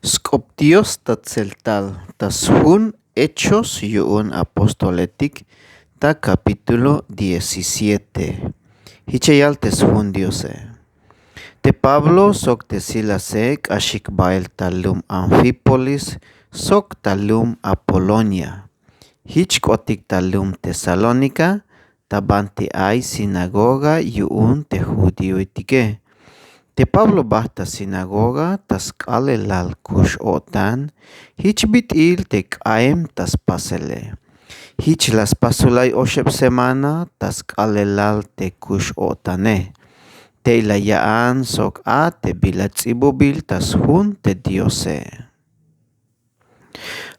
Skoptios tatzeltal tashun Hechos yu'un apostoletic ta capítulo 17. Hichayal teshun Diose. Te Pablo sok te Silase kashik bail talum Amphípolis sok talum Apolonia. Hichkotik talum Tesalónica tabanti ay sinagoga yu'un te judío itike. Te Pablo basta sinagoga tas kale lal kush otan, hich bitil te kaem tas pasele. Hich las pasulay oshep semana tas kale lal te kush otane. Te ilayaan sok a te bilatzibubil tas hun te diose.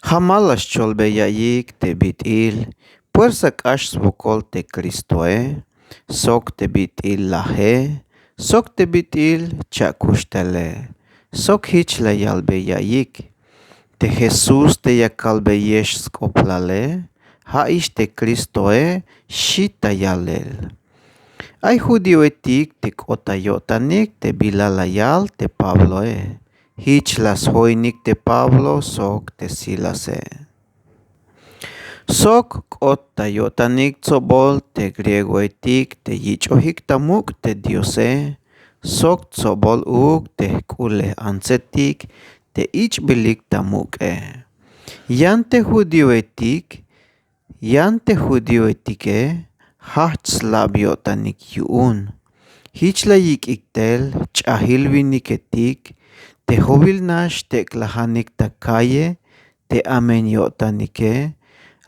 Hamalas cholbe yayik te bitil, puersa kash svukol te Kristoe, sok te bitil lahe, sok te bitil chakushtele, sok hich la yalbe yayik. Te Jesus te yakalbe yesh skoplale, haish te Kristoe shita yalel. Ay judío etik te kotayotanik te bilalayal te Pabloe. Hich las hoinik te Pablo sok te Silase. Sok kotayotanik tsobol te griego etik te yichohik tamuk te diose. Sok tsobol uk te kule ansetik te ich bilik tamuk e. Yan te judío etik e. Hach labiotanik yuun. Hich la yikiktel chahil viniketik te hobil nash te klahanik ta kaye te amen yotanike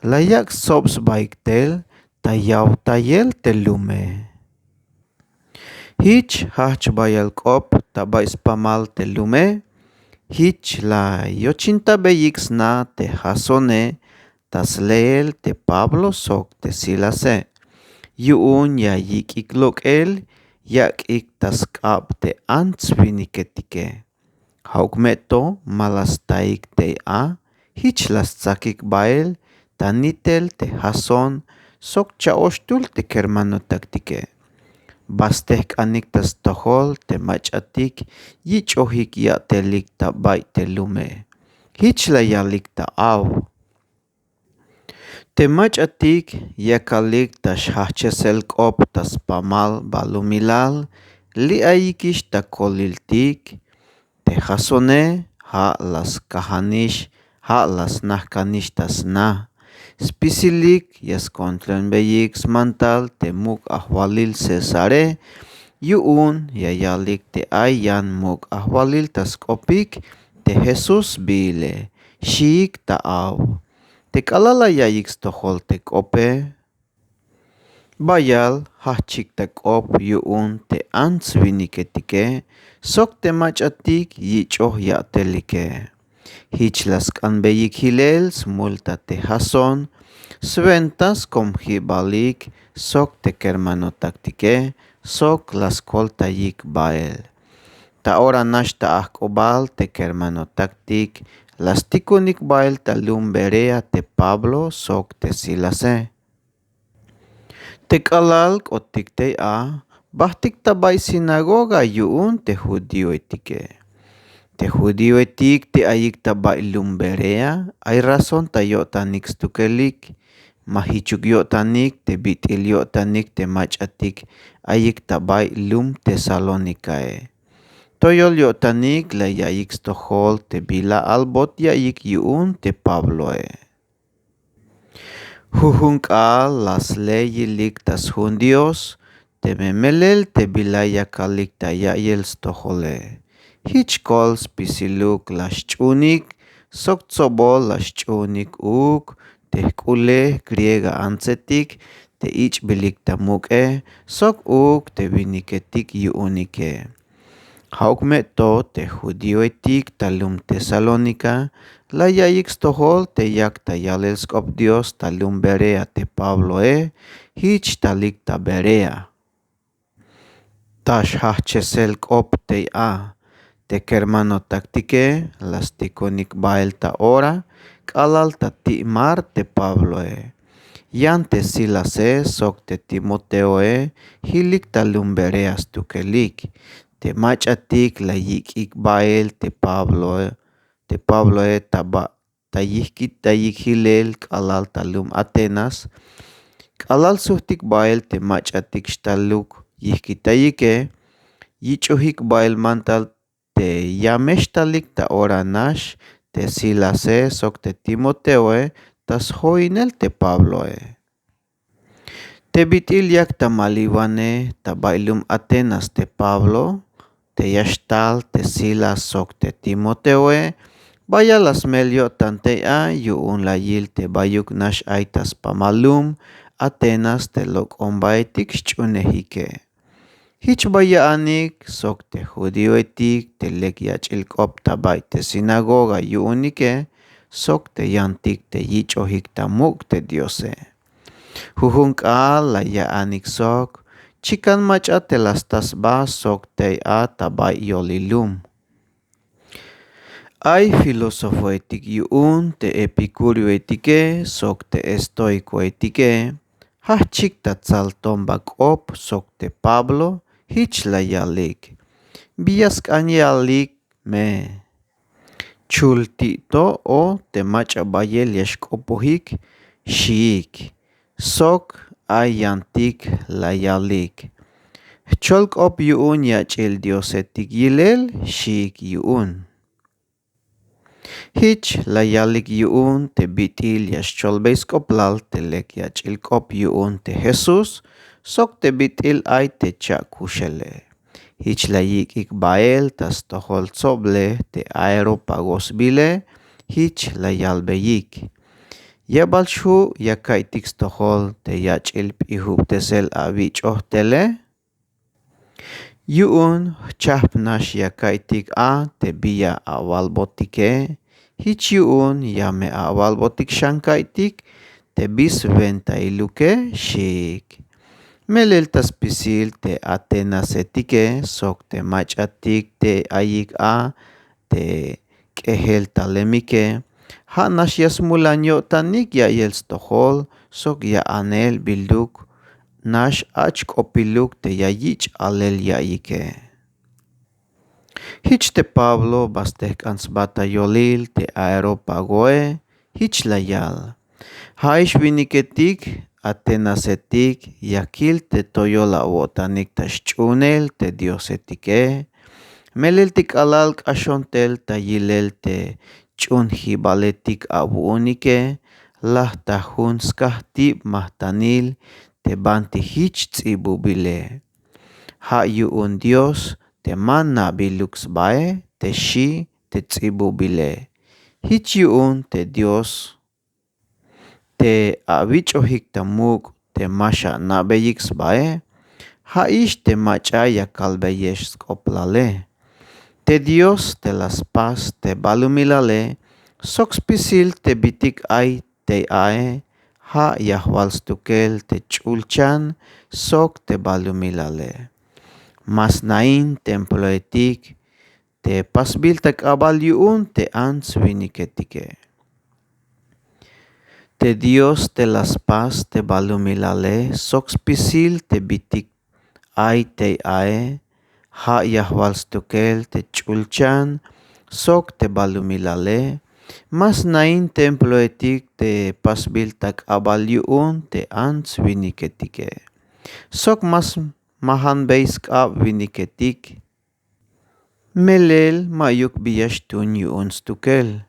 layak sobs baiktel ta yaw tayel te lume. Hich hach bayal kop ta baispamal te lume. Hich la yochinta beyiks na te hasone tas leel te Pablo sok te Silase. Yuun ya yikik lokel yak ik tas kap te ants viniketike. Haukmeto malas taik te a, hich las tsakik bael, tanitel te hason, sok chaostul te kermano taktike. Bastek anik tas tohol te machatik, yich ohik ya telik ta bay te lume. Hich la yalik ta aw. Te machatik yakalik tas hachesel kop tas pamal balumilal, li ayikish ta koliltik, te hasone ha las kahanish, ha las nahkanish tas na. Spisilik yas kontlen beyiks mantal te muk ahwalil Cesare, yuun yayalik te ayan muk ahwalil tas kopik te Jesus bile, shik ta aw. Te kalala yayiks tohol te kope, bayal hachik te kop yuun te ants viniketike, sok te machatik yichoh ya telike. Hich las kanbeyik hilel smulta te hason, sventas kom hibalik, sok te kermano taktike, sok las kolta yik bael. Ta ora nash ta ahkobal te kermano taktik, las tikunik bael ta lumberea te Pablo sok te Silase. Te kalal kotik te a, bahtik tabay sinagoga yuun te judío etike. Te judío etik te ayik tabay lumberea, ay razon ta yotanik stukelik, mahichuk yotanik te bitil yotanik te machatik, ayik tabay lum Tesalonikae. Toyol yotanik la yayik stohol te bila albot yayik yuun te Pabloe. Huhunkal las leyilik tas hundios, te memelel te bilaya kalik ta yayel stohole. Hich kol spisiluk las chunik, sok tsobol las chunik uk, te kule griega ansetik, te ich bilik tamuk e, sok uk te viniketik yuunike. Haukmeto te judío etik talum Tesalónica, la yayik stohol te yak ta yalel skop Dios talum berea te Pablo e, hich talik ta berea. Tash hachesel kop te a, te kermano taktike, las tikonik bael ta ora, kalal ta timar te Pablo e. Yan te Silase sok te Timoteo e, hilik talum bereas tukelik. Te machatik la yikik bael te Pablo te Pablo taba tayik hilel k'alal talum Atenas, k'alal sujtik ba'el te mach'atik xtaluk yihkitayike, yich'ujik ba'el mantal te yamextalik ta ora nax te Silase sok te Timoteo tas joinel te Pablo. Te bitil yak tamaliwane ta bailum Atenas te Pablo, te yaxtal te Silas sok te Timoteo vaya las melio tantea yu'un layil te bayuk nax aitas pamalum Atenas te lok ombaitik xch'unejike. Hich bayaanik sok te judío etik te lek yach'ilk'op tabay te sinagoga yu'unike sok te yantik te yich'ojik tamuk te Diose. Jujun k'al layaanik sok chikan mach'a te lastas ba sok te tabay yolilum. Ay filósofo etik yu'un te epicurio etike sok te estoico etike, hajchik tatzal tombak'op sok te Pablo hich layalik. Bias k'anyalik me chultito o te mach'a bayel yaxk'opojik xi'ik. Sok ay yantik layalik. Cholk'op yu'un yach'il Dios etik yilel xi'ik yu'un. Hich layalik yu'un te bitil yaxcholbeisk'oplal te lek yach'ilk'op yu'un te Jesus sok te bitil ay te cha'kuxele. Hich layik'ik ba'el tas tojoltzoble te Areópagos bile hich layalbeyik. Yabal xu yakaitik stojol te yach'il p'ijub tesel abich'ojtele. Yu'un chajp nax yakaitik te biya awalbotike. Hich yu'un yame awalbotik shankaitik te bis 21 xik. Melel tas pisil te Atenas etike sok te mach'atik te ayik te k'ehel talemike. Ha'nax yasmulan yo'tanik ya'yel stojol sok ya'anel bilduk nax achk'opiluk te yayich' alel ya'yike. Hich te Pablo bastej k'antzb'ata yolil te Areópago hich layal. Ja'ix winiketik Atenas etik yakil te toyola wo'tanik ta xch'unel te Dios etike. Melel tik'alal k'axontel ta yilel te ch'unjib'al etik abu'unike laj ta jun skajtib' majtanil te b'anti jich tz'ibub'ile. Ja' yu'un Dios te man na'biluks b'a'e te xi' te tz'ibub'ile. Hich yu'un te Dios te abich'ojik tamuk te maxa na'beyiks b'a'e ja'ix te mach'a yakalb'eyex sk'oplale. Te Dios te las paz te b'alumilale sok spisil te bitik ay te ja' yajwalstukel te ch'ulchan sok te b'alumilale. Mas nain templo etik te pasbil tak'ab'al yu'un te antz winiketike. Te Dios te las paz te b'alumilale sok spisil te bitik ay te ja' yajwalstukel te ch'ulchan sok te b'alumilale. Mas nain templo etik te pasbil tak'ab'al yu'un te antz winiketike. Sok mas majanb'ey sk'ab' winiketik. Melel ma'yuk biyaxtun yu'un stukel.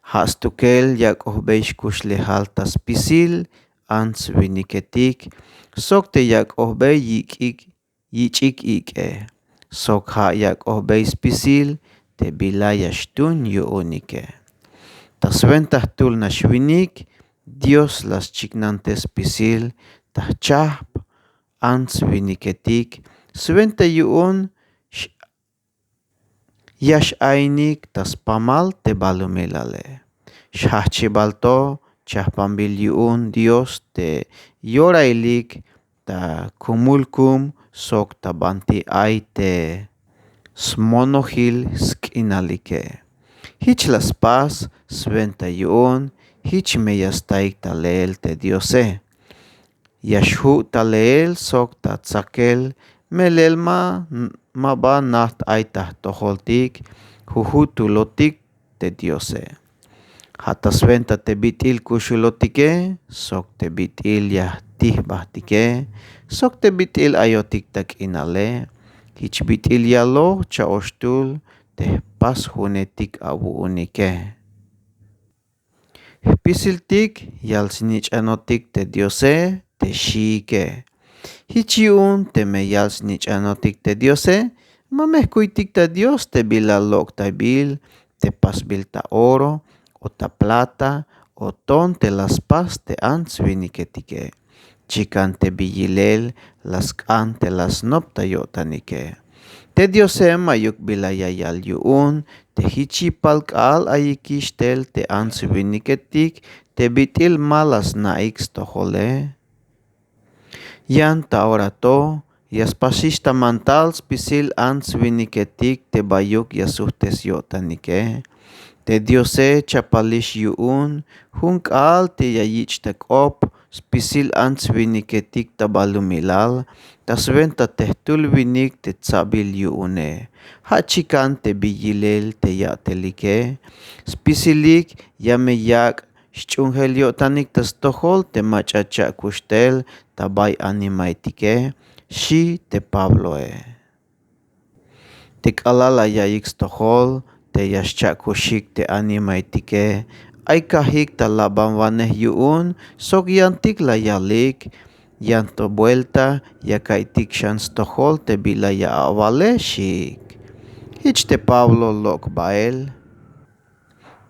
Ja'stukel yak'ojb'ey xkuxlejal tas pisil antz winiketik sok te yak'ojb'ey yich'ik ik'e. Sok ja' yak'ojb'ey spisil te b'ilay yaxtun yu'unike. Tas ventaj tul nax winik Dios las chiknantes pisil taj chajp antz winiketik svente yu'un yax'aynik tas pamal te b'alumilale. Xjajchibalto chajpanb'il yu'un Dios te yoraylik ta kumulkum sok ta b'anti ay te smonojil sk'inalike. Hich las paz sventa yu'un hich meyastayik taleel te Diose. Yaxju' taleel sok ta tzakel melel ma b'a najt ay taj tojoltik juju tulotik te Diose. Hatasventa te bitil kushulotike, sok te bitil yahtih bahtike, sok te bitil ayotik tak inale, hich bitil yalo chaostul te pas hunetik abu unike. Pisiltik yal sinich anotik te Diose te shike. Hichiun te me yal sinich anotik te Diose, mamehkuitik ta Dios te bilalok ta bil, te pas bil ta oro, o ta plata, o ton te las pas te answiniketike. Chikan te biyilel, las kan te las nopta yotanike. Te Diose mayuk bilayayal yuun, te hichipal kal ayikishtel te answiniketik, te bitil malas naix tohole. Yan ta orato, yaspasista mantals pisil answiniketik te bayuk yasuhtes yotanike. Te Diose chapalish yuun, hunk al te yayich op, spisil answiniketik tabalumilal, tasventa tehtul vinik te tsabil yuune. Hachikan te biyilel te yatelike, spisilik yameyak, Shchungel yotanik tas tohol te machacha kustel tabay animaitike, shi te Pabloe. Te kalala yayix tohol, te yaschakushik te animaitike, ay kahik talabanwaneh yuun, sok yantik la yalik, yanto vuelta, yakaitik shans tohol te bilaya awale shik. Hich te Pablo lok bael,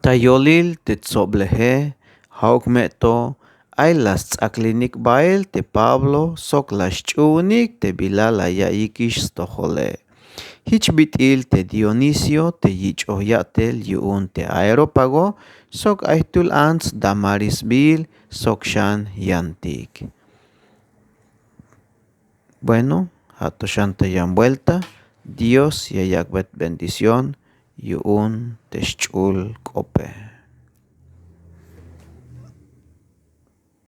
Tayolil te tsoblehe, hauk meto, ay las tzaklinik bael te Pablo, sok las chunik te bilala yaikish stohole. Hich bitil te Dionisio te yich ohyatel yuun te Aeropago, sok aitul ans Damaris bil, sok shan yantik. Bueno, hato shanta yan vuelta, Dios yayakbet bendición, yuun te shchul kope.